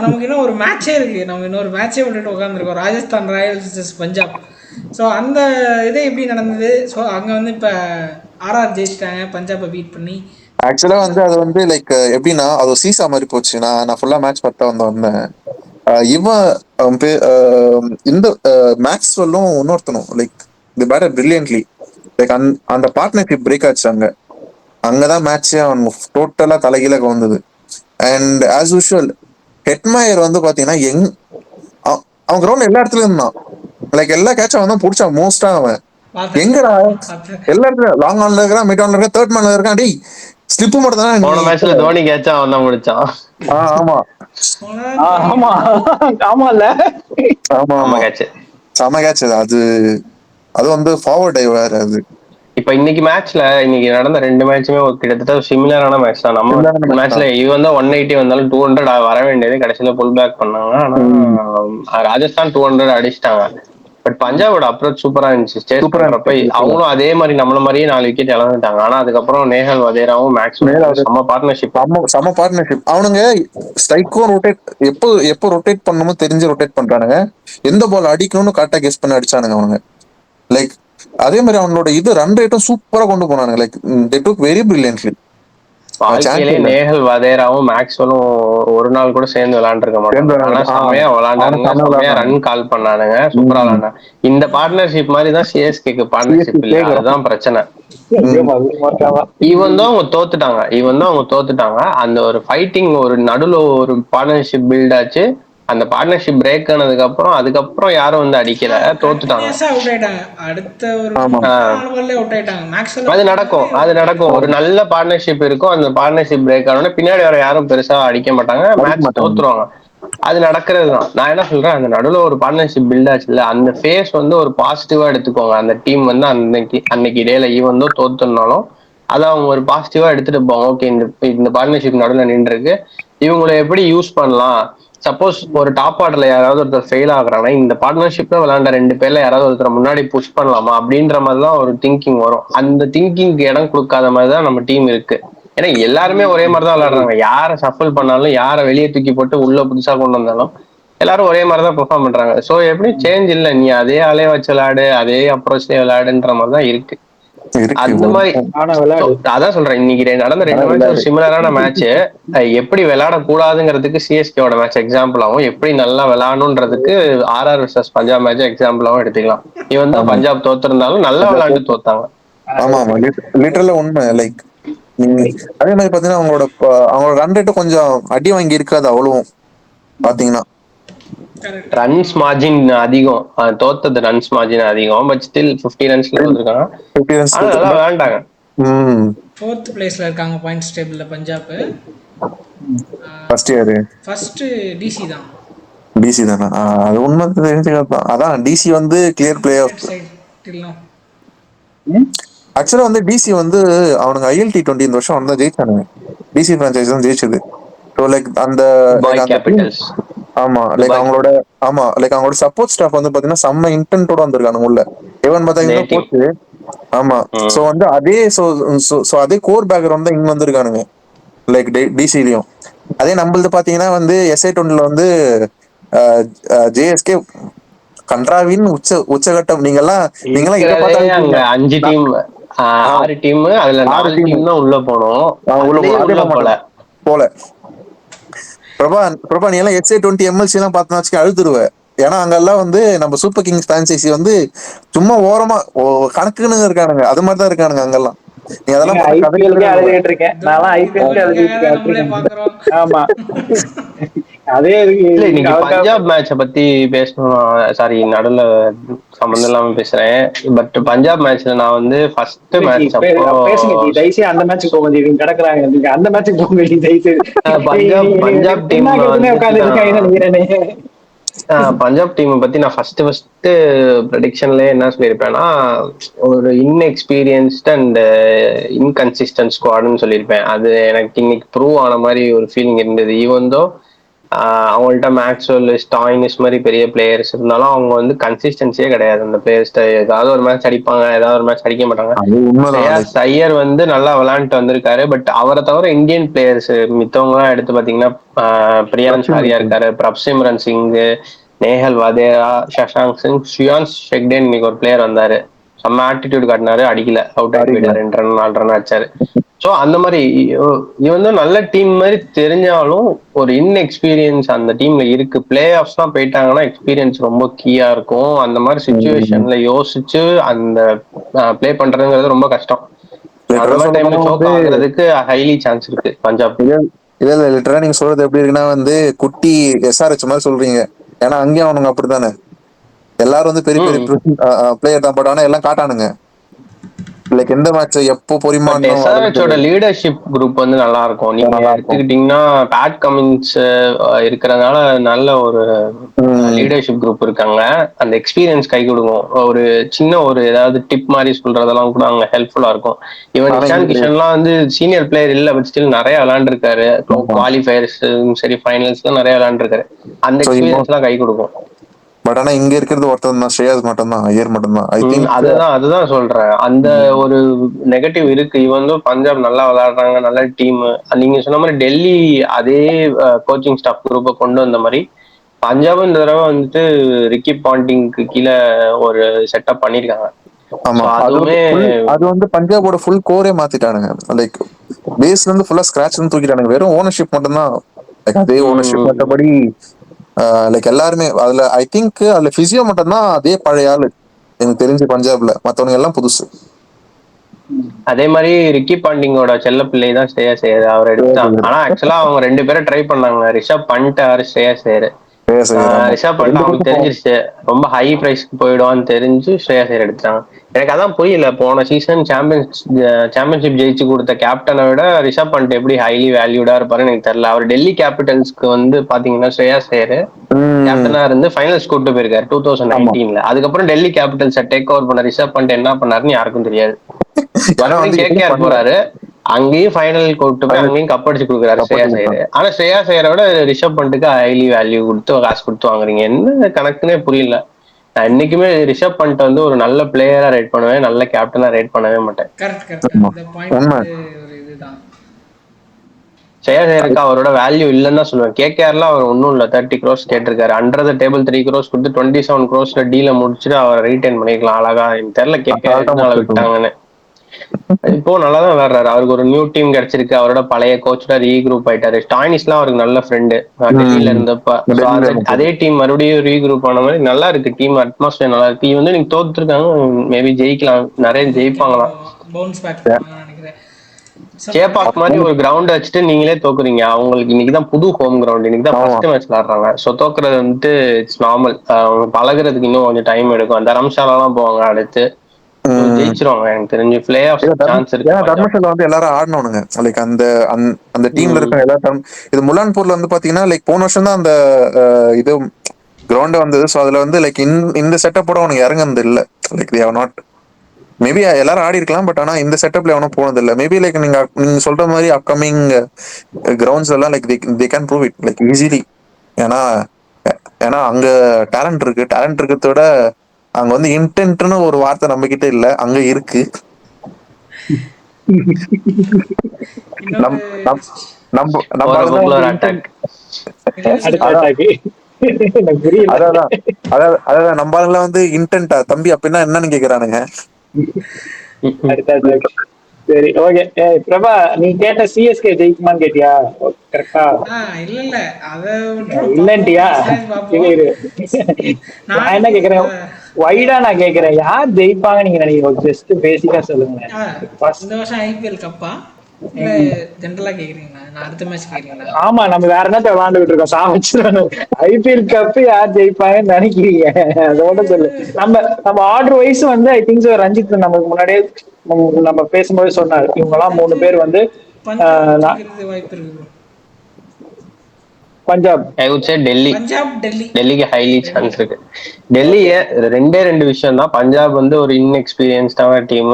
நமக்கு இன்னும் ஒரு மேட்சே இருக்கு. நம்ம இன்னொரு மேட்சே விட்டுட்டு உட்காந்துருக்கோம். Rajasthan Royals vs Punjab. So அந்த இது எப்படி நடந்தது? ஸோ அங்கே வந்து இப்போ ஆர்ஆர் ஜெயிச்சிட்டாங்க பஞ்சாபை பீட் பண்ணி. ஆக்சுவலா வந்து அது வந்து லைக் எப்படின்னா அது சீசா மாதிரி போச்சு. நான் ஃபுல்லா மேட்ச் பார்த்தா வந்தேன். இவன் இந்த மேக்ஸ்வெல்லும் இன்னொருத்தனும் like the batter brilliantly. Like அந்த பார்ட்னர்ஷிப் பிரேக் ஆச்சு அங்கதான் மேட்ச் அவன் டோட்டலா தலைகீழ வந்தது. அண்ட் ஆஸ் யூஷுவல் ஹெட்மயர் வந்து பாத்தீங்கன்னா அவன் கிரவுண்ட் எல்லா இடத்துலயும் இருந்தான். லைக் எல்லா கேட்சும் அவன் தான் பிடிச்சான் மோஸ்டா. அவன் எங்கடா எல்லா இடத்துல லாங் ஆன்ல இருக்கிறான், மிட் ஆன்ல இருக்கான், தேர்ட் மேன்ல இருக்கான். டேய் ஸ்லிப் மட்டும் தானே போன மேட்ச்ல தோனி கேட்சா அவன் தான் முடிச்சான். ஆமா ஆமா ஆமால ஆமா ஆமா கேட்ச், செம கேட்ச் அது. அது வந்து ஃபார்வர்ட் டைவர் அது. இப்ப இன்னைக்கு மேட்ச்ல இன்னைக்கு நடந்த 2 மேட்சுமே கிட்டத்தட்ட சிமிலரான மேட்ச் தான். நம்ம மேட்ச்ல இவன் தான் 180 வந்தாலும் 200 வர வேண்டியது கடைசியில புல் பேக் பண்ணாங்க. ஆனா ராஜஸ்தான் 200 அடிச்சிட்டாங்க. பட் பஞ்சாபோட அப்ரோச் சூப்பரா இருந்துச்சு. ஸ்டேட் பண்றப்ப அவங்களும் அதே மாதிரி நம்மள மாதிரியே 4 விக்கெட் இழந்துட்டாங்க. ஆனா அதுக்கப்புறம் நேஹல் வதேராவும் செம பார்ட்னர்ஷிப். அவனுங்க ஸ்ட்ரைக்கும் ரொட்டேட் எப்போ ரொட்டேட் பண்ணணுமோ தெரிஞ்சு ரொட்டேட் பண்றானுங்க. எந்த பால் அடிக்கணும்னு கரெக்டா கெஸ் பண்ணி அடிச்சானுங்க அவனுங்க. லைக் அதே மாதிரி அவனோட இது ரன் ரேட்டும் சூப்பரா கொண்டு போனானுங்க. Like they took very brilliantly. வாழ்க்கையிலே நேஹல் வதேராவும் மேக்ஸ்வெலும் ஒரு நாள் கூட சேர்ந்து விளையாண்டுருக்க மாட்டாங்க. ஆனா செம்மையா விளையாண்டானுங்க, செம்மையா ரன் கால் பண்ணானுங்க, சூப்பரா விளையாண்டாங்க. இந்த பார்ட்னர்ஷிப் மாதிரி தான் சிஎஸ்கேக்கு பார்ட்னர்ஷிப் இல்லை, அதுதான் பிரச்சனை. இவன் தான் அவங்க தோத்துட்டாங்க. அந்த ஒரு ஃபைட்டிங் ஒரு நடுவுல ஒரு பார்ட்னர்ஷிப் பில்ட் ஆச்சு. அந்த பார்ட்னர்ஷிப் பிரேக் ஆனதுக்கு அதுக்கப்புறம் யாரும் வந்து அடிக்கல, தோத்துட்டாங்க. அது நடக்கும். ஒரு நல்ல பார்ட்னர்ஷிப் இருக்கும். அந்த பார்ட்னர்ஷிப் பிரேக் ஆனோட பின்னாடி வர யாரும் பெருசா அடிக்க மாட்டாங்க, மேட்ச் தோத்துருவாங்க. அது நடக்கிறது தான். நான் என்ன சொல்றேன், அந்த நடுவுல ஒரு பார்ட்னர்ஷிப் பில்ட் ஆச்சு இல்ல, அந்த ஃபேஸ் வந்து ஒரு பாசிட்டிவா எடுத்துக்கோங்க. அந்த டீம் வந்து அன்னைக்கு டேல ஈவன் தான் தோத்துனாலும் அதை அவங்க ஒரு பாசிட்டிவா எடுத்துட்டு போவாங்க. ஓகே, இந்த பார்ட்னர்ஷிப் நடுவில் நின்று இருக்கு, இவங்களை எப்படி யூஸ் பண்ணலாம். சப்போஸ் ஒரு டாப் ஆர்டர்ல யாராவது ஒருத்தர் ஃபெயில் ஆகுறாங்கன்னா இந்த பார்ட்னர்ஷிப்ல விளையாண்ட 2 பேர்ல யாராவது ஒருத்தர் முன்னாடி புஷ் பண்ணலாமா அப்படின்ற மாதிரிதான் ஒரு திங்கிங் வரும். அந்த திங்கிங்க்கு இடம் கொடுக்காத மாதிரிதான் நம்ம டீம் இருக்கு. ஏன்னா எல்லாருமே ஒரே மாதிரிதான் விளையாடுறாங்க. யாரை சஃபல் பண்ணாலும், யாரை வெளியே தூக்கி போட்டு உள்ள புதுசா கொண்டு வந்தாலும் எல்லாரும் ஒரே மாதிரிதான் பெர்ஃபார்ம் பண்றாங்க. சோ எப்படி சேஞ்ச் இல்லை, நீ அதே ஆளே வச்சு விளையாடு, அதே அப்ரோச்லயே விளையாடுன்ற மாதிரிதான் இருக்கு. அந்த மாதிரி அதான் சொல்றேன், இன்னைக்கு நடந்த 2 மேட்ச் ஒரு சிமிலரான மேட்ச். எப்படி விளையாடக்கூடாதுங்கிறதுக்கு சிஎஸ்கேவோட மேட்ச் எக்ஸாம்பிளாவும், எப்படி நல்லா விளையாடணுன்றதுக்கு ஆர்ஆர் vs பஞ்சாப் மேட்ச் எக்ஸாம்பிளாவும் எடுத்துக்கலாம். இவன் தான் பஞ்சாப் தோத்திருந்தாலும் நல்லா விளையாண்டு தோத்தாங்க. ஆமா ஆமா, லிட்டரலா உண்மை. லைக் அதே மாதிரி பாத்தீங்கன்னா அவங்களோட ரன் ரேட்டும் கொஞ்சம் அடி வாங்கி இருக்காது அவ்வளவும் பாத்தீங்கன்னா. ரன்ஸ் மார்ஜின் அதிகம், தோத்தது ரன்ஸ் மார்ஜின் அதிகம். பட் ஸ்டில் 50 ரன்ஸ்ல வந்திருக்காங்க. நல்லா விளையாண்டாங்க. 4th பிளேஸ்ல இருக்காங்க பாயிண்ட்ஸ் டேபிள்ல பஞ்சாப். ஃபர்ஸ்ட் டிசி தான். டிசி தானா? அது உண்மை தெரிஞ்சுக்கலாம். அதான் டிசி வந்து கிளியர் பிளே ஆஃப். ஆக்சுவலா வந்து டிசி வந்து அவனுங்க ILT20 இந்த வருஷம் வந்து ஜெயிச்சானுங்க. டிசி பிரான்சைஸ் தான் ஜெயிச்சது. ஸோ லைக் அந்த ஆமா லைக் அவங்களோட சப்போர்ட் ஸ்டாஃப் வந்து பாத்தீங்கன்னா செம்ம இன்டென்ட்டோட வந்திருக்கானுங்க உள்ள. ஈவன் பாத்தீங்கன்னா கோச். ஆமா, சோ வந்து அதே கோர் பேக்ரவுண்ட் தான் இங்க வந்திருக்கானுங்க. லைக் டிசிலையும் அதே நம்மளது பாத்தீங்கன்னா வந்து SA20 வந்து JSK கன்ட்ராவின் உச்சகட்டம். நீங்கெல்லாம் இத பார்த்தா 5 டீம் 6 டீம், அதுல 4 டீம் தான் உள்ள போனோம் போல. பிரபா நீ எல்லாம் SA20 MLC எல்லாம் பார்த்தா அழுதுருவ. ஏன்னா அங்கெல்லாம் வந்து நம்ம சூப்பர் கிங்ஸ் பிரான்சைசி வந்து சும்மா ஓரமா கணக்குன்னு இருக்கானுங்க. அது மாதிரிதான் இருக்கானுங்க அங்கெல்லாம். நீ அதெல்லாம் பஞ்சாப் மேட்ச பத்தி பேசணும். சாரி, நடுல சம்பந்தம் இல்லாம பேசுறேன். பட் பஞ்சாப் மேட்ச்ல நான் வந்து ஃபர்ஸ்ட் மேட்ச் அந்த மேட்ச் போக கிடக்குறாங்க. நீங்க அந்த மேட்ச் போக பஞ்சாப் டீம் பஞ்சாப் டீமை பத்தி நான் ஃபர்ஸ்ட் ப்ரெடிக்ஷன்லயே என்ன சொல்லியிருப்பேன்னா, ஒரு இன்எக்ஸ்பீரியன்ஸ்ட் அண்ட் இன்கன்சிஸ்டன்ட் ஸ்குவாட்னு சொல்லியிருப்பேன். அது எனக்கு இன்னைக்கு ப்ரூவ் ஆன மாதிரி ஒரு ஃபீலிங் இருந்தது. ஈவன் தோ அவங்கள்ட்ட மேக்ஸ்வெல், ஸ்டாயினிஸ் மாதிரி பெரிய பிளேயர்ஸ் இருந்தாலும் அவங்க வந்து கன்சிஸ்டன்சியே கிடையாது. அந்த பிளேயர்ஸ்ட ஏதாவது ஒரு மேட்ச் அடிப்பாங்க, ஏதாவது ஒரு மேட்ச் அடிக்க மாட்டாங்க. அது உண்மைதான். ஸ்ரேயாஸ் ஐயர் வந்து நல்லா விளையாண்டுட்டு வந்திருக்காரு. பட் அவரை தவிர இந்தியன் பிளேயர்ஸ் மித்தவங்க எல்லாம் எடுத்து பாத்தீங்கன்னா பிரியான்ஸ் ஆரியா இருக்காரு, பிரப்சிம்ரன் சிங், நேஹல் வதேரா, சஷாங்க் சிங், ஷியான்ஸ் ஷெக்டேன் இன்னைக்கு ஒரு பிளேயர் வந்தாரு, செம்ம ஆட்டிடியூட் காட்டினாரு, அடிக்கல, அவுட் ஆகி போயிட்டாரு, 2 ரன் 4 ரன் அடிச்சாரு. ஸோ அந்த மாதிரி இவன் வந்து நல்ல டீம் மாதிரி தெரிஞ்சாலும் ஒரு இன்எக்ஸ்பீரியன்ஸ் அந்த டீம்ல இருக்கு. பிளே ஆஃப்ஸ்லாம் போயிட்டாங்கன்னா எக்ஸ்பீரியன்ஸ் ரொம்ப கீயா இருக்கும். அந்த மாதிரி சுச்சுவேஷன்ல யோசிச்சு அந்த பிளே பண்றதுங்கிறது ரொம்ப கஷ்டம். அந்த மாதிரி டைம்ல சோக் ஆகுறதுக்கு ஹைலி சான்ஸ் இருக்கு பஞ்சாப். இல்ல லிட்டரா நீங்க சொல்றது எப்படி இருக்குன்னா வந்து குட்டி SRH மாதிரி சொல்றீங்க. ஏன்னா அங்கேயும் அவனுங்க அப்படித்தானே, எல்லாரும் வந்து பெரிய பெரிய பிளேயர் தான், பட் ஆனா எல்லாம் காட்டானுங்க. லைக் எந்த மேட்ச் எப்போ பொறிமாட்டணும். SRHோட லீடர்ஷிப் குரூப் வந்து நல்லா இருக்கும். நீங்க எடுத்துக்கிட்டீங்கன்னா பேட் கமின்ஸ் இருக்கிறதுனால நல்ல ஒரு லீடர்ஷிப் குரூப் இருக்காங்க. அந்த எக்ஸ்பீரியன்ஸ் கை கொடுக்கும். ஒரு சின்ன ஒரு ஏதாவது டிப் மாதிரி சொல்றதெல்லாம் கூட அங்க ஹெல்ப்ஃபுல்லா இருக்கும். இவன் இஷான் கிஷன்லாம் வந்து சீனியர் பிளேயர் இல்ல, பட் ஸ்டில் நிறைய விளையாண்டுருக்காரு. குவாலிஃபயர்ஸ் சரி, ஃபைனல்ஸ்ல நிறைய விளையாண்டுருக்காரு. அந்த எக்ஸ்பீரியன்ஸ் எல்லாம் கை கொடுக்கும். பட் ஆனா இங்க இருக்கிறது ஒருத்தர் தான், ஸ்ரேயாஸ் மட்டும் தான், ஐயர் மட்டும் தான். ஐ திங்க் அதுதான் சொல்றேன். அந்த ஒரு நெகட்டிவ் இருக்கு. இவன் வந்து பஞ்சாப் நல்லா விளையாடுறாங்க, நல்ல டீம். நீங்க சொன்ன மாதிரி டெல்லி அதே கோச்சிங் ஸ்டாஃப் குரூப்பை கொண்டு வந்த மாதிரி பஞ்சாப் இந்த தடவை வந்துட்டு ரிக்கி பாண்டிங்க்கு கீழே ஒரு செட்டப் பண்ணிருக்காங்க. அது வந்து பஞ்சாபோட ஃபுல் கோரே மாத்திட்டானுங்க. லைக் பேஸ்ல இருந்து ஃபுல்லா ஸ்கிராட்ச்ல இருந்து தூக்கிட்டானுங்க. வெறும் ஓனர்ஷிப் மட்டும் தான், லைக் அதே ஓனர்ஷிப். மற்றபடி லைக் எல்லாருமே அதுல ஐ திங்க் அதுல பிசியோ மட்டும் தான் அதே பழைய ஆளு எனக்கு தெரிஞ்சு பஞ்சாப்ல. மத்தவங்க எல்லாம் புதுசு. அதே மாதிரி ரிக்கி பாண்டிங்கோட செல்ல பிள்ளை தான் ஸ்ரேயாஸ் ஐயர். அவர் எடுத்தாங்க. ஆனா ஆக்சுவலா அவங்க 2 பேரும் ட்ரை பண்ணாங்க, ரிஷப் பண்ட் ஆர் ஸ்ரேயாஸ் ஐயர். ரிஷப் பண்ட் அவங்களுக்கு தெரிஞ்சிருச்சு ரொம்ப ஹை பிரைஸ்க்கு போயிடுவான்னு தெரிஞ்சு ஸ்ரேயாஸ் ஐயர் எடுத்தாங்க. எனக்கு அதான் புரியல, போன சீசன் சாம்பியன்ஷிப் ஜெயிச்சு கொடுத்த கேப்டனை விட ரிஷப் பண்ட் எப்படி ஹைலி வேல்யூடா இருப்பாருன்னு எனக்கு தெரியல. அவர் டெல்லி கேபிட்டல்ஸ்க்கு வந்து பாத்தீங்கன்னா ஸ்ரேயாஸ் ஐயர் கேப்டனா இருந்து ஃபைனல்ஸ் கூட்டு போயிருக்காரு 2019ல. அதுக்கப்புறம் டெல்லி கேபிட்டல்ஸை டேக் ஓவர் பண்ண ரிஷப் பண்ட் என்ன பண்ணாருன்னு யாருக்கும் தெரியாது. கேகேஆர் போறாரு, அங்கேயும் ஃபைனல் கூட்டு போய் அங்கேயும் கப் அடிச்சு கொடுக்குறாரு ஸ்ரேயாஸ் ஐயர். ஆனா ஸ்ரேயாஸ் ஐயரோட ரிஷப் பண்ட்டுக்கு ஹைலி வேல்யூ கொடுத்து காசு கொடுத்து வாங்குறீங்க, என்ன கணக்குன்னே புரியல. நான் இன்னைக்குமே ரிஷப் பண்ட் வந்து ஒரு நல்ல பிளேயரா ரேட் பண்ணுவேன், நல்ல கேப்டனா ரேட் பண்ணவே மாட்டேன். ஸ்ரேயாஸ் ஐயருக்கு அவரோட வேல்யூ இல்லைன்னு தான் சொல்லுவேன். கேகேஆர்ல அவர் ஒன்னும் இல்ல, 30 crores கேட்டிருக்காரு. அண்டர் த டேபிள் 3 crores கொடுத்து 27 crores டீல முடிச்சுட்டு அவரை ரீடைன் பண்ணிக்கலாம் அழகா. எனக்கு தெரியல கேகேஆர் விட்டாங்கன்னு. இப்போ நல்லாதான் விளையாடுறாரு. அவருக்கு ஒரு நியூ டீம் கிடைச்சிருக்கு. அவரோட பழைய கோச்சோட ரீக்ரூப் ஆயிட்டாரு. ஸ்டாயினிஸ்லாம் அவருக்கு நல்ல ஃப்ரெண்டு டெல்லியில இருந்தப்ப. அதே டீம் மறுபடியும் ரீக்ரூப் ஆன மாதிரி நல்லா இருக்கு. டீம் அட்மாஸ்பியர் நல்லா இருக்கு. இவன் வந்து நீங்க தோத்துருக்காங்க, மேபி ஜெயிக்கலாம், நிறைய ஜெயிப்பாங்களாம். சேப்பாக் மாதிரி ஒரு கிரவுண்ட் வச்சுட்டு நீங்களே தோக்குறீங்க. அவங்களுக்கு இன்னைக்குதான் புது ஹோம் கிரவுண்ட், இன்னைக்குதான் ஃபர்ஸ்ட் மேட்ச் விளையாடுறாங்க. ஸோ தோக்குறது வந்துட்டு இட்ஸ் நார்மல். பழகுறதுக்கு இன்னும் கொஞ்சம் டைம் எடுக்கும். தரம்சாலாம் போவாங்க, அடுத்து ஜெயிச்சிருவாங்க எனக்கு தெரிஞ்சு. பிளே ஆஃப் சான்ஸ் இருக்கு. தர்மசாலா வந்து எல்லாரும் ஆடணுங்க. லைக் அந்த டீம்ல இருக்க எல்லாரும். இது முலான்பூர்ல வந்து பாத்தீங்கன்னா லைக் போன வருஷம் தான் அந்த இது கிரவுண்ட் வந்தது. ஸோ அதுல வந்து லைக் இந்த செட்டப்போட அவனுக்கு இறங்குனது இல்லை. Like they have not, maybe எல்லாரும் ஆடி இருக்கலாம், பட் ஆனா இந்த செட்டப்ல எவனும் போனது இல்லை. மேபி லைக் நீங்க சொல்ற மாதிரி அப்கமிங் கிரவுண்ட்ஸ் எல்லாம் like they can prove it like easily. ஏன்னா அங்க டேலண்ட் இருக்கிறத விட அங்க வந்து இன்டென்ட்னு ஒரு வார்த்தை நம்ம கிட்ட இல்ல, அங்க இருக்கு. நம்ம வந்து இன்டென்டா தம்பி அப்படின்னா என்னன்னு கேக்குறானுங்க. சரி, ஓகே. பிரபா, நீ கேட்ட சிஎஸ்கே ஜெயிக்குமான்னு கேட்டியா? கரெக்டா? இல்ல அத இல்லன்ட்டியா? நான் என்ன கேக்குறேன், வைடா நான் கேக்குறேன், யார் ஜெயிப்பாங்க நீங்க நினைக்கிறீங்க? ஜஸ்ட் பேசிக்கா சொல்லுங்க. இந்த வருஷம் ஐபிஎல் கப்பா இல்ல ஜெனரலா கேக்குறீங்களா? நான் அடுத்த மேட்ச் கேக்குறீங்களா? ஆமா, நம்ம வேற என்னத்த விளையாண்டுகிட்டு இருக்கோம், சாவச்சிடணும். ஐபிஎல் கப் யார் ஜெயிப்பாங்கன்னு நினைக்கிறீங்க? அதோட சொல்லு. நம்ம ஆர்டர் வைஸ் வந்து ஐ திங்க் ரஞ்சித் நமக்கு முன்னாடியே நம்ம பேசும்போது சொன்னாரு, இவங்க எல்லாம் 3 பேர் வந்து பஞ்சாப், டெல்லிக்கு ஹைலி சான்ஸ் இருக்கு. டெல்லி 2 விஷயம் தான். பஞ்சாப் வந்து ஒரு இன்எக்ஸ்பீரியன்ஸ்டான டீம்,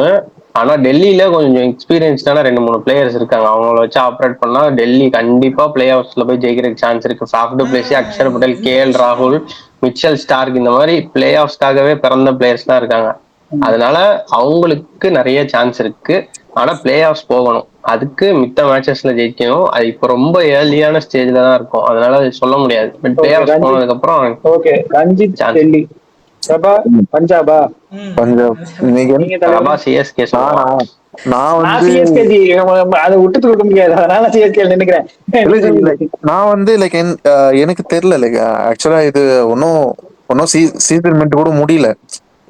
ஆனா டெல்லியில கொஞ்சம் எக்ஸ்பீரியன்ஸ்டான 2-3 பிளேயர்ஸ் இருக்காங்க. அவங்கள வச்சு ஆப்ரேட் பண்ணா டெல்லி கண்டிப்பா பிளே ஆஃப்ஸ்ல போய் ஜெயிக்கிறதுக்கு சான்ஸ் இருக்கு. Faf du Plessis, Axar Patel, KL ராகுல், மிச்சல் ஸ்டார்க் இந்த மாதிரி பிளே ஆஃப்ஸ்க்காகவே பிறந்த பிளேயர்ஸ் தான் இருக்காங்க. அதனால அவங்களுக்கு நிறைய சான்ஸ் இருக்கு. ஆனா பிளே ஆஃப்ஸ் போகணும், அதுக்கு மித்த மேட்சஸ்ல ஜெயிக்கணும். அது இப்போ ரொம்ப ஏர்லியான ஸ்டேஜ்ல தான் இருக்கும், அதனால சொல்ல முடியாது. பட் பிளே ஆஃப்ஸ் போனதுக்கு அப்புறம் ஓகே, ரஞ்சித் சான்ஸ். டெல்லி, பிரபா பஞ்சாபா, பஞ்சாப் இன்னைக்கு நீங்க பிரபா தலைவர். சிஎஸ்கே நானா சொல்லுவான். நான் நான் வந்து சிஎஸ்கே ஜி, அதை விட்டுட்டு கொடுக்க முடியாது, அதனால சிஎஸ்கே நினைக்கிறேன். like, நான் வந்து லைக் எனக்கு தெரியல லைக் ஆக்சுவலா இது ஒன்னும் ஒன்னும் சீசன் மிட் கூட முடியல.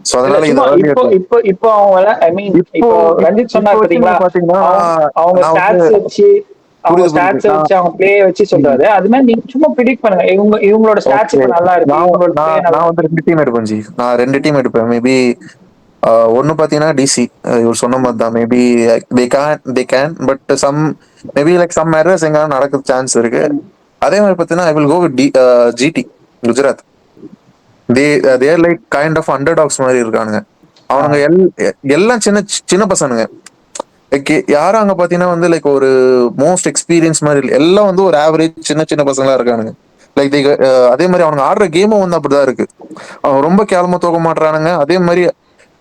சோ இல்ல அதனால இது சும்மா early இப்போ ஆ இப்போ இப்போ அவங்க ஐ மீன் இப்போ இப்போ ரஞ்சித் இப்போ சொன்னார் வச்சு பாத்தீங்களா, நீங்க பாத்தீங்கன்னா அவங்க நான் வந்து ஸ்டாட்ஸ் வச்சு, அவங்க புரியுது புரியுது ஸ்டாட்ஸ் வச்சு, அவங்க பிளே வச்சு சொல்றாரு. அது மாதிரி நீங்க சும்மா ப்ரிடிக்ட் பண்ணுங்க, இவங்களோட ஸ்டாட்ஸ் ஓகே. இப்ப நல்லா இருக்கு, நான் இவங்களோட பிளே நான் நல்லா நான் வந்து இருக்கு. 2 டீம் எடுப்பேன் ஜி. நான் 2 டீம் எடுப்பேன். மேபி ஒன்னு பாத்தீங்கன்னா டிசி, இவர் சொன்ன மாதிரி தான். Maybe they can but maybe like some errors எங்க நடக்க சான்ஸ் இருக்கு. அதே மாதிரி பாத்தீங்கன்னா I will go with GT Gujarat. They there like kind of underdogs மாதிரி இருக்கானுங்க. அவனுங்க எல்லாம் சின்ன சின்ன பசனுங்க. லைக் யாரும் அங்க பாத்தீங்கன்னா வந்து லைக் ஒரு மோஸ்ட் எக்ஸ்பீரியன்ஸ் மாதிரி இல்லை. எல்லாம் வந்து ஒரு ஆவரேஜ் சின்ன சின்ன பசங்களா இருக்கானுங்க. லைக் அதே மாதிரி அவனுங்க ஆடுற கேமும் வந்து அப்படிதான் இருக்கு. அவன் ரொம்ப கேவலமா தூக்க மாட்டானுங்க. அதே மாதிரி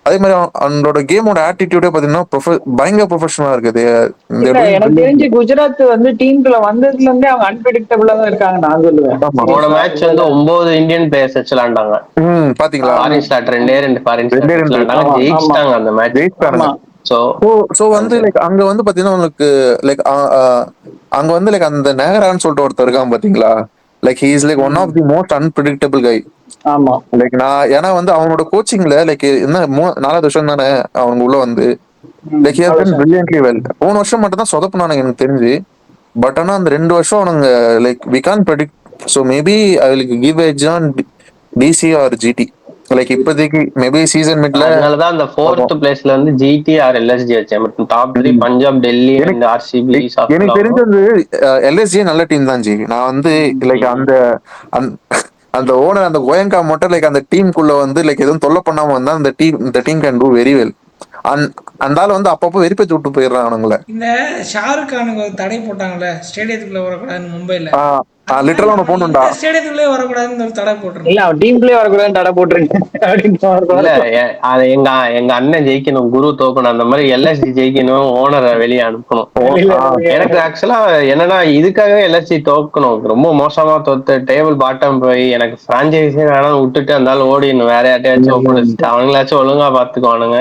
அவனோட கேமோட ஆட்டிடியூடே பாத்தீங்கன்னா பயங்கர ப்ரொஃபஷனலா இருக்குது. இல்ல எனக்கு தெரிஞ்சு குஜராத் வந்து டீமுக்குள்ள வந்ததுல இருந்தே அவங்க அன்பிரடிக்டபிளா தான் இருக்காங்க நான் சொல்லுவேன். ஆமா. போன மேட்ச் வந்து 9 இந்தியன் பிளேயர்ஸ் வச்சு விளாண்டாங்க. பாத்தீங்களா, ஃபாரின் ஸ்லாட் 2 ஃபாரின் ஸ்லாட் ரெண்டே வச்சு ரெண்டு விளாண்டாங்க, ஆமா ஆமா ஜெயிச்சிட்டாங்க அந்த மேட்ச். ஜெயிச்சானுங்க. ஆமா. சோ ஸோ வந்து லைக் அங்க வந்து பாத்தீங்கன்னா உங்களுக்கு லைக் அங்க வந்து லைக் அந்த நேகரான்னு சொல்லிட்டு ஒருத்தர் இருக்கான் பாத்தீங்களா. Like he is like one of the most unpredictable guy. ஆமா. லைக் நான் ஏன்னா வந்து அவனோட கோச்சிங்ல லைக் என்ன 4வது வருஷம் தானே அவங்க உள்ள வந்து like he has done brilliantly well. போன வருஷம் மட்டும் தான் சொதப்புனானுங்க எனக்கு தெரிஞ்சு. பட் ஆனா அந்த 2 வருஷம் அவனுங்க like we can't predict. So maybe I will give edge on DC or GT. Like இப்போதைக்கு மேபி சீசன் மிட்ல அதனாலதான் அந்த 4th பார்ப்போம். பிளேஸ்ல வந்து ஜிடி ஆர் எல்எஸ்ஜி வச்சேன். டாப் 3 பஞ்சாப், டெல்லி அண்ட் எனக்கு ஆர்சிபி எனக்கு சாப்பிடலாம். தெரிஞ்சது எல்எஸ்ஜி நல்ல டீம் தான் ஜி. நான் வந்து லைக் அந்த அந்த ஓனர் அந்த கோயங்கா மட்டும் லைக் அந்த டீமுக்குள்ள வந்து லைக் எதுவும் தொல்லை பண்ணாம வந்தா இந்த team can do very well. அந்த ஆள் வந்து அப்பப்போ வெறிப்பேத்தி விட்டு போயிடுறான் அவனுங்கள. இந்த ஷாருக் கானுக்கு ஒரு தடை போட்டாங்கல்ல, ஸ்டேடியத்துக்குள்ள வரக்கூடாதுன்னு மும்பைல. அது மாதிரி லிட்டரலா அவனை நம்ம போட்டுண்டா. இந்த ஸ்டேடியத்துக்குள்ளே வரக்கூடாதுன்னு ஒரு தடை இல்ல போட்டிருந்தோம். அவன் டீம்லயே வரக்கூடாதுன்னு தடை போட்டுருங்க இல்ல அப்படின்னு. அது எங்க அண்ணன் ஜெயிக்கணும், குரு தோக்கணும், அந்த மாதிரி எல்எஸ்சி ஜெயிக்கணும், ஓனரை வெளியே அனுப்பணும். எனக்கு ஆக்சுவலா என்னன்னா இதுக்காகவே எல்எஸ்சி தோக்கணும். ரொம்ப மோசமா தோத்து டேபிள் பாட்டம் போய் எனக்கு பிரான்சைஸே வேணாம் விட்டுட்டு இருந்தாலும் ஓடிடணும், வேற யார்ட்டையாச்சும் ஒப்படைச்சிட்டு அவங்களாச்சும் ஒழுங்கா பாத்துக்குவானுங்க.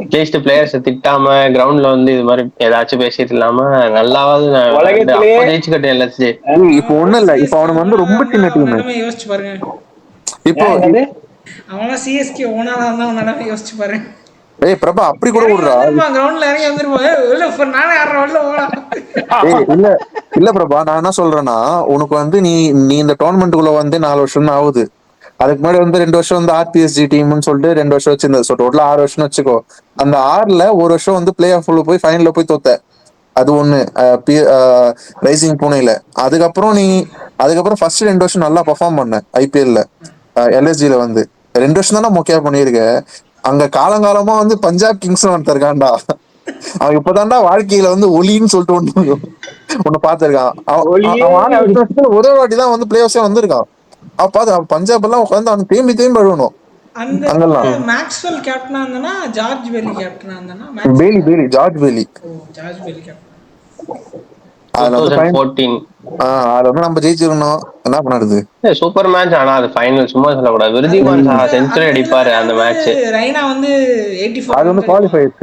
அட்லீஸ்ட் பிளேயர்ஸ் திட்டாம கிரவுண்ட்ல வந்து இது மாதிரி ஏதாச்சும் பேசிட்டு இல்லாம நல்லாவது உலகத்திலேயே அப்போ ஜெயிச்சுக்கிட்டேன் எல்எஸ்சி. இப்போ ஒண்ணும் இல்ல, இப்போ அவனுக்கு வந்து ரொம்ப சின்ன டீம். நிலைமை யோசிச்சு பாருங்க. இப்போ அவங்களாம் சிஎஸ்கே ஓனரா இருந்தா அவன் நிலைமை யோசிச்சு பாருங்க. பிரபா அப்படி கூட இறங்கி விடுறா. வந்துருப்பான், கிரவுண்ட்ல இறங்கி வந்துருப்பான். நானே ஆடுறேன், வெளில ஓடலாம். இல்ல இல்ல பிரபா, நான் என்ன சொல்றேன்னா உனக்கு வந்து நீ நீ இந்த டோர்னமெண்ட்டுக்குள்ள வந்து 4 வருஷம் தான் ஆகுது. அதுக்கு முன்னாடி வந்து 2 வருஷம் வந்து ஆர்பிஎஸ்ஜி டீம்னு சொல்லிட்டு 2 வருஷம் வச்சிருந்தது. ஸோ டோட்டலா 6 வருஷம் வச்சுக்கோ. அந்த 6ல ஒரு வருஷம் வந்து பிளே ஆஃப் போய் ஃபைனல்ல போய் தோத்த. அது ஒண்ணு ரைசிங் புனேல. அதுக்கப்புறம் ஃபர்ஸ்ட் 2 வருஷம் நல்லா பெர்ஃபார்ம் பண்ண ஐபிஎல்ல எல்எஸ்ஜில வந்து 2 வருஷம் தானே மொக்கையா பண்ணிருக்க. அங்க காலங்காலமா வந்து பஞ்சாப் கிங்ஸ் ஒருத்தர் இருக்கான்டா. அவன் இப்பதான்டா வாழ்க்கையில வந்து ஒலின்னு சொல்லிட்டு ஒண்ணு பாத்திருக்கான். ஒரே வாட்டி தான் வந்து பிளே ஆஃப்ஸே வந்திருக்கான். அவன் பஞ்சாப் எல்லாம் உட்காந்து அவன் தேம்பி தேம்பி அழுவணும் அந்த அங்கெல்லாம். மேக்ஸ்வெல் கேப்டனா இருந்தானா, ஜார்ஜ் பெலி கேப்டனா இருந்தானா? George Bailey. George Bailey captain. அதுல வந்து 2014 அதுல வந்து நம்ம ஜெயிச்சிருந்தோம். என்ன பண்ணுறது? Super match. ஆனா அது ஃபைனல் சும்மா சொல்லக்கூடாது. விருதிமான் சாஹா செஞ்சுரி அடிப்பாரு அந்த மேட்ச். ரெய்னா வந்து 84 அது வந்து குவாலிஃபயர்ஸ்.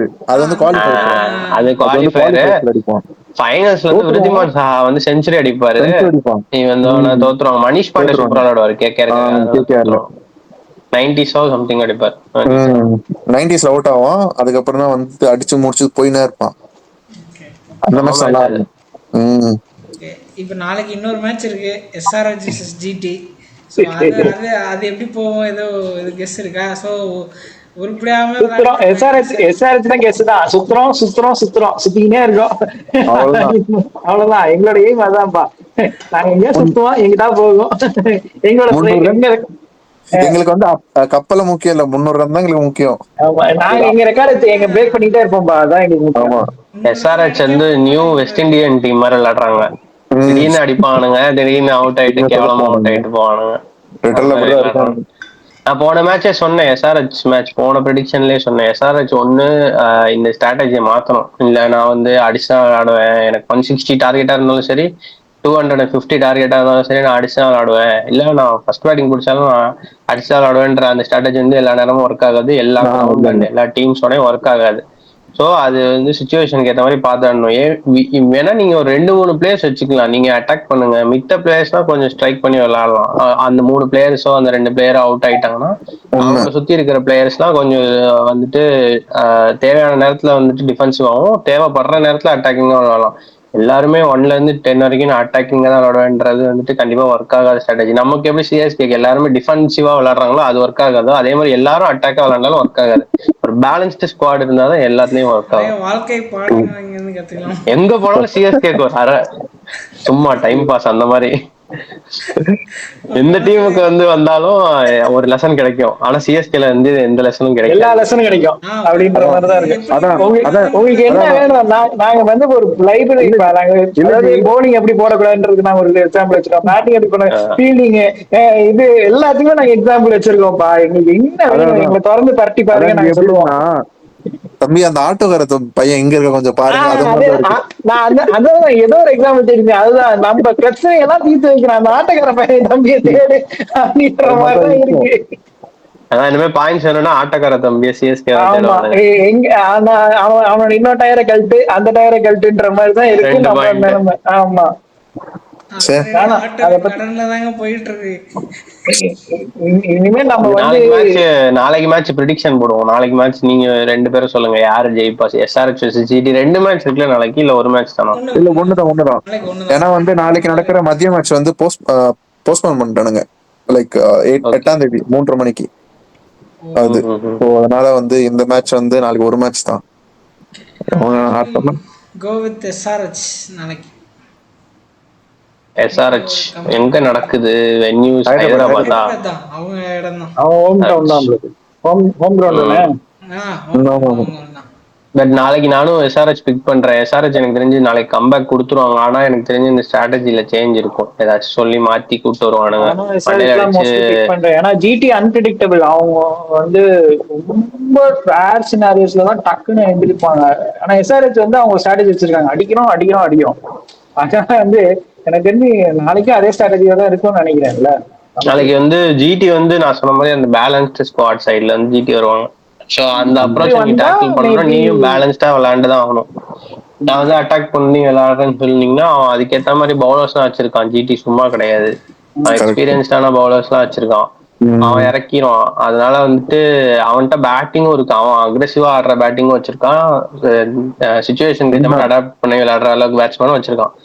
அது குவாலிஃபயர். அடிப்பான். ஃபைனல்ஸ்ல வந்து விருதிமான் சாஹா வந்து செஞ்சுரி அடிப்பாரு. நீ வந்து தோத்துருவாங்க. மணிஷ் பாண்டே சூப்பரா விளையாடுவாரு கேகேஆர். 90s சம்திங் அடிப்பார். 90s அவுட் ஆகும். அதுக்கப்புறம் தான் வந்து அடிச்சு முடிச்சு போயினே இருப்பான். அந்த மேட்ச் நல்லா இருக்கும். இப்போ நாளைக்கு இன்னொரு மேட்ச் இருக்கு, எஸ்ஆர்ஹெச் vs ஜிடி. ஸோ அது எப்படி போகும், ஏதோ இது கெஸ் இருக்கா? ஸோ உருப்படியாம எஸ்ஆர்ஹெச் தான் கெஸ் தான். சுத்திக்கினே இருக்கோம். அவ்வளவுதான் எங்களோட எய்ம். அதான்ப்பா, நாங்க எங்கேயா சுத்துவோம், எங்கிட்டா போகும். எங்களோட எங்களுக்கு வந்து கப்பல முக்கியம் இல்ல, 300 ரன் தான் எங்களுக்கு முக்கியம். ஆமா, நாங்க எங்க ரெக்கார்டு எங்க பிரேக் பண்ணிட்டே இருப்போம்பா, அதான் எங்களுக்கு முக்கியம். ஆமா. எஸ்ஆர்ஹெச் வந்து நியூ வெஸ்ட் இண்டியன் டீம் மாதிரி விளையாடுறாங்க. திடீர்னு அடிப்பானுங்க, திடீர்னு அவுட் ஆயிட்டு கேவலமா அவுட் ஆயிட்டு போவானுங்க. ரிட்டர்ல அப்படிதான் இருக்கும். நான் போன மேட்சே சொன்னேன், எஸ்ஆர்ஹெச் மேட்ச் போன ப்ரெடிக்ஷன்லயே சொன்னேன், எஸ்ஆர்ஹெச் ஒன்னு இந்த ஸ்ட்ராட்டஜியை மாத்தணும், இல்ல நான் வந்து அடிஷனல் விளையாடுவேன், எனக்கு 160 டார்கெட்டா இருந்தாலும் சரி 250 டார்கெட்டா இருந்தாலும் சரி நான் அடிஷனல் விளையாடுவேன், இல்ல நான் ஃபர்ஸ்ட் பேட்டிங் பிடிச்சாலும் நான் அடிஷனல் விளையாடுவேன்ற அந்த ஸ்ட்ராட்டஜி வந்து எல்லா நேரமும் ஒர்க் ஆகாது, எல்லா கிரவுண்ட் அண்ட் எல்லா டீம்ஸோடயும் ஒர்க் ஆகாது. ஸோ அது வந்து சுச்சுவேஷனுக்கு ஏற்ற மாதிரி பார்த்துடணும். வேணா நீங்க ஒரு 2-3 பிளேயர்ஸ் வச்சுக்கலாம், நீங்க அட்டாக் பண்ணுங்க, மித்த பிளேயர்ஸ்னா கொஞ்சம் ஸ்ட்ரைக் பண்ணி விளையாடலாம். அந்த 3 பிளேயர்ஸோ அந்த 2 பிளேயரோ அவுட் ஆயிட்டாங்கன்னா அவங்க சுத்தி இருக்கிற பிளேயர்ஸ்லாம் கொஞ்சம் வந்துட்டு தேவையான நேரத்துல வந்துட்டு டிஃபென்சிவாகவும் தேவைப்படுற நேரத்துல அட்டாக்கிங்காக விளையாடலாம். எல்லாருமே 1ல இருந்து 10 வரைக்கும் நான் அட்டாக்கிங்கா தான் விளையாடுவேன்றது வந்துட்டு கண்டிப்பா ஒர்க் ஆகாத ஸ்ட்ராட்டஜி. நமக்கு எப்படி சிஎஸ்கே எல்லாருமே டிஃபென்சிவா விளையாடுறாங்களோ அது ஒர்க் ஆகாதோ, அதே மாதிரி எல்லாரும் அட்டாக்கா விளையாண்டாலும் ஒர்க் ஆகாது. ஒரு பேலன்ஸ்டு ஸ்குவாட் இருந்தாதான் எல்லாத்துலயும் ஒர்க் ஆகும். வாழ்க்கை பாடம் கத்துக்கலாம். எங்க போனாலும் சிஎஸ்கேக்கு ஒரு அரை சும்மா டைம் பாஸ் அந்த மாதிரி எந்த டீமுக்கு வந்து வந்தாலும் ஒரு லெசன் கிடைக்கும். ஆனா சிஎஸ்கேல வந்து எந்த லெசனும் கிடைக்கும், எல்லா லெசனும் கிடைக்கும் அப்படின்ற மாதிரிதான் இருக்கு. உங்களுக்கு என்ன வேணும், நாங்க வந்து ஒரு லைப்ரரி, அதாவது போலிங் எப்படி போடக்கூடாதுன்றது நாங்க ஒரு எக்ஸாம்பிள் வச்சிருக்கோம், பேட்டிங் எப்படி போட, ஃபீல்டிங், இது எல்லாத்துக்குமே நாங்க எக்ஸாம்பிள் வச்சிருக்கோம்ப்பா. எங்களுக்கு என்ன வேணும் எங்களை திறந்து தட்டி பாருங்க நாங்க சொல்லுவோம். தம்பி அந்த ஆட்டோக்கார பையன் எங்க இருக்க கொஞ்சம் பாருங்க. அதான் ஏதோ ஒரு எக்ஸாம்பிள் தெரியுது, அதுதான் நம்ம பிரச்சனை எல்லாம் தீர்த்து வைக்கிறோம், அந்த ஆட்டோக்கார பையன் தம்பியை தேடு அப்படின்ற மாதிரிதான் இருக்கு. அதான் இனிமே பாயிண்ட்ஸ் வேணும்னா ஆட்டக்கார தம்பியை சிஎஸ்கே அவனோட இன்னொரு டயரை கழட்டு அந்த டயரை கழட்டுன்ற மாதிரிதான் இருக்கு நம்ம நிலைமை. ஆமா, போயிட்டு இருக்கு. இனிமே நம்ம வந்து நாளைக்கு மேட்ச் ப்ரெடிக்ஷன் போடுவோம். நாளைக்கு மேட்ச் நீங்க 2 பேரும் சொல்லுங்க யாரு ஜெயிப்பா. எஸ்ஆர்ஹெச் வெர்சஸ் ஜிடி 2 மேட்ச் இருக்குல்ல நாளைக்கு, இல்ல ஒரு மேட்ச் தானா? இல்ல ஒண்ணுதான். ஏன்னா வந்து நாளைக்கு நடக்கிற மதிய மேட்ச் வந்து போஸ்ட்போன் பண்ணிட்டானுங்க, லைக் 8ஆம் தேதி 3:30 மணிக்கு. அது அதனால வந்து இந்த மேட்ச் வந்து நாளைக்கு ஒரு மேட்ச் தான். கோ வித் எஸ்ஆர்ஹெச் நாளைக்கு. எஸ்ஆர்ஹெச் எங்க நடக்குது? வென்யூஸ் ஹைதராபாத்தா? அவங்க இடம் தான், அவன் ஹோம் டவுன் தான், ஹோம் கிரவுண்ட். பட் நாளைக்கு நானும் எஸ்ஆர்ஹெச் பிக் பண்றேன். எஸ்ஆர்ஹெச் எனக்கு தெரிஞ்சு நாளைக்கு கம்பேக் கொடுத்துருவாங்க. ஆனா எனக்கு தெரிஞ்சு இந்த ஸ்ட்ராட்டஜில சேஞ்ச் இருக்கும், ஏதாச்சும் சொல்லி மாத்தி கூப்பிட்டு வருவானுங்க. ஏன்னா ஜிடி அன்பிரடிக்டபிள், அவங்க வந்து ரொம்ப ரேர் சினாரியோஸ்ல தான் டக்குன்னு எந்திரிப்பாங்க. ஆனா எஸ்ஆர்ஹெச் வந்து அவங்க ஸ்ட்ராட்டஜி வச்சிருக்காங்க, அடிக்கிறோம். அதனால வந்து எனக்கு தெரிஞ்சு நாளைக்கும் அதே ஸ்ட்ராட்டஜியா தான் இருக்கும்னு நினைக்கிறேன்ல. நாளைக்கு வந்து ஜிடி வந்து நான் சொன்ன மாதிரி அந்த பேலன்ஸ்டு ஸ்குவாட் சைட்ல இருந்து ஜிடி வருவாங்க. ஸோ அந்த அப்ரோச் நீ டேக்கிள் பண்ணணும், நீயும் பேலன்ஸ்டா விளையாண்டு தான் ஆகணும். நான் வந்து அட்டாக் பண்ணி விளையாடுறேன்னு சொன்னீங்கன்னா அவன் அதுக்கேற்ற மாதிரி பவுலர்ஸ்லாம் வச்சிருக்கான். ஜிடி சும்மா கிடையாது, எக்ஸ்பீரியன்ஸ்டான பவுலர்ஸ்லாம் வச்சிருக்கான். அவன் இறக்கிடுவான். அதனால வந்துட்டு அவன்கிட்ட பேட்டிங்கும் இருக்கு, அவன் அக்ரெசிவா ஆடுற பேட்டிங்கும் வச்சிருக்கான், சிச்சுவேஷனுக்கு ஏற்ற மாதிரி அடாப்ட் பண்ணி விளையாடுற அளவுக்கு பேட்ஸ்மேனும் வச்சிருக்கான்.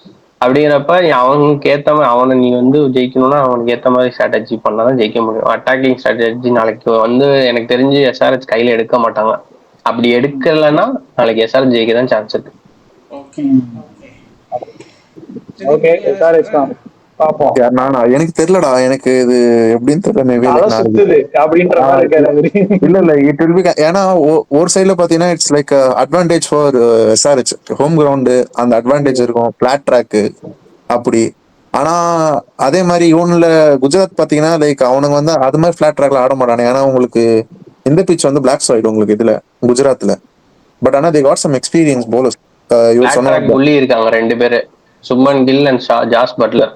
அப்படிங்கிறப்ப அவனுக்கு ஏற்ற மாதிரி அவனை நீ வந்து ஜெயிக்கணும்னா அவனுக்கு ஏற்ற மாதிரி ஸ்ட்ராட்டஜி பண்ணாதான் ஜெயிக்க முடியும். அட்டாக்கிங் ஸ்ட்ராட்டஜி நாளைக்கு வந்து எனக்கு தெரிஞ்சு எஸ்ஆர்ஹெச் கையில எடுக்க மாட்டாங்க. அப்படி எடுக்கலன்னா நாளைக்கு எஸ்ஆர்ஹெச் ஜெயிக்க தான் சான்ஸ் இருக்கு. எனக்கு தெரியலடா, எனக்கு இது எப்படின்னு தெரியல. இல்ல இட் வில் பி, ஏன்னா ஒரு சைடுல பாத்தீங்கன்னா it's like advantage for SRH, home ground அந்த அட்வான்டேஜ் இருக்கும், பிளாட் ட்ராக் அப்படி. ஆனா அதே மாதிரி இவனுல குஜராத் பாத்தீங்கன்னா லைக் அவனுங்க வந்து அது மாதிரி பிளாட் ட்ராக்ல ஆட மாட்டானு. ஏன்னா உங்களுக்கு இந்த பிச் வந்து பிளாக் சாயிடு உங்களுக்கு இதுல குஜராத்ல. பட் ஆனா they got some experience bowlers. புள்ளி இருக்காங்க 2 பேரு, Shubman Gill and Jos Buttler.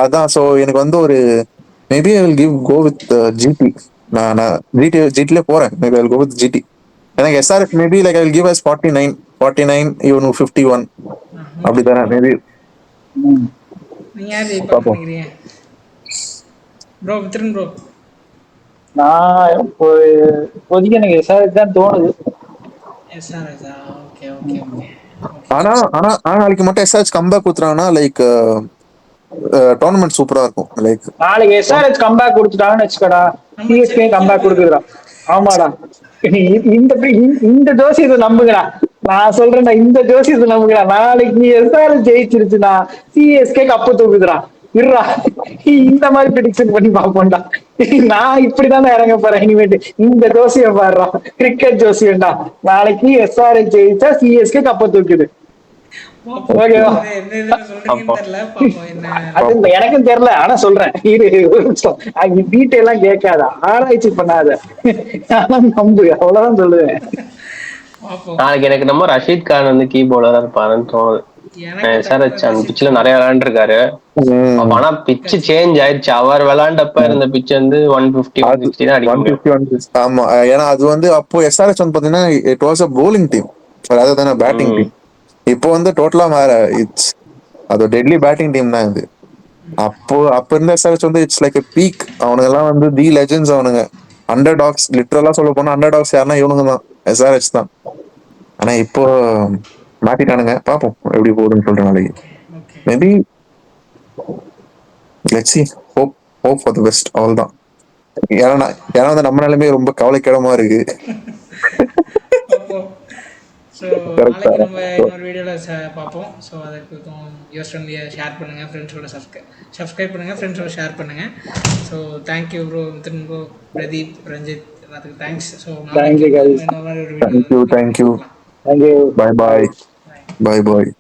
அதான் சோ எனக்கு வந்து ஒரு maybe I will give go with GT. நான் ஜிடில போறேன், maybe I will go with GT. எனக்கு SRH maybe like I will give us 49 இவனு 51 அப்படி தானே மேபி. நீங்க யாரு பாக்குறீங்க ப்ரோ? வித்ரன் ப்ரோ, நான் இப்போதைக்கு எனக்கு எஸ்ஆர்ஹெச் தான் தோணுது. ஆனா நாளைக்கு மட்டும் எஸ்ஆர்ஹெச் கம்பேக் கொடுத்துறாங்கன்னா லைக் டோர்னமெண்ட் சூப்பரா இருக்கும். லைக் நாளைக்கு எஸ்ஆர்ஹெச் கம்பேக் கொடுத்துட்டாங்கன்னு வச்சுக்கடா, சிஎஸ்கே கம்பேக் கொடுக்குறான். ஆமாடா, இந்த ஜோசியத்தை நம்புகிறா, நான் சொல்றேன்டா, இந்த ஜோசியத்தை நம்புகிறா. நாளைக்கு எஸ்ஆர்ஹெச் ஜெயிச்சிருச்சுன்னா சிஎஸ்கே கப்பு தூக்குதுடா. இருடா இந்த மாதிரி ப்ரெடிக்ஷன் பண்ணி பாப்போம்டா. நான் இப்படிதான் இறங்க போறேன் இனிமேட்டு. இந்த ஜோசியம் பாடுறா, கிரிக்கெட் ஜோசியம்டா. நாளைக்கு SRH ஜெயிச்சா CSK கப்ப தூக்குது. பார்ப்போம். ஓகேவா? எந்த இதுல சொல்றீங்கன்னு அப்போ தெரியல, பார்ப்போம் என்ன. அது எனக்கும் தெரியல, ஆனா சொல்றேன். இரு ஒரு நிமிஷம். டீட்டெயில் எல்லாம் கேட்காத, ஆராய்ச்சி பண்ணாத, ஆனா நம்பு, அவ்வளவுதான் சொல்லுவேன். பார்ப்போம். நாளைக்கு எனக்கு நம்ம ரஷீத் கான் வந்து கீ பவுலரா இருப்பாருன்னு தோணுது. எனக்கு SRH அந்த ரஷீத் பிச்சுல கான். நிறைய விளையாண்டுருக்காரு. ஆனா பிச்சு சேஞ்ச் ஆயிடுச்சு. அவர் விளையாண்டப்ப இருந்த பிச் வந்து 150 அது 160 தான் அடிக்க முடியும். 150 ஆமா. ஏன்னா அது வந்து அப்போ SRH வந்து பாத்தீங்கன்னா it was a bowling team rather than a batting ம். டீம். இப்போ வந்து டோட்டலா வேற. இட்ஸ் அது டெட்லி பேட்டிங் டீம் தான் இது. அப்ப இருந்த SRH வந்து இட்ஸ் லைக் பீக். அவனுங்க எல்லாம் வந்து தி லெஜெண்ட்ஸ். அவனுங்க அண்டர் டாக்ஸ், லிட்டரலா சொல்ல போனா அண்டர் டாக்ஸ் யாருன்னா இவனுங்க தான், SRH தான். ஆனா இப்போ மாத்திட்டானுங்க. பாப்போம் எப்படி போகுதுன்னு சொல்ற நாளைக்கு. Okay. Maybe let's see. Hope hope for the best, அவ்வளவுதான். ஏன்னா வந்து நம்ம நிலைமை ரொம்ப கவலைக்கிடமா இருக்கு. பார்ப்போம். ஸோ கரெக்டா. நாளைக்கு நம்ம இன்னொரு வீடியோவில் பார்ப்போம். ஸோ அதுக்கு யோசனை ஷேர் பண்ணுங்கள், ஃப்ரெண்ட்ஸோட சப்ஸ்கிரைப் பண்ணுங்கள், ஃப்ரெண்ட்ஸோட ஷேர் பண்ணுங்கள். So thank you bro, Mithran bro, Pradeep, Ranjith எல்லாத்துக்கும் தேங்க்ஸ். ஸோ நாளைக்கு தேங்க்யூ கைஸ். இன்னொரு மாதிரி ஒரு video thank you. Thank you. Bye bye. Bye பாய்.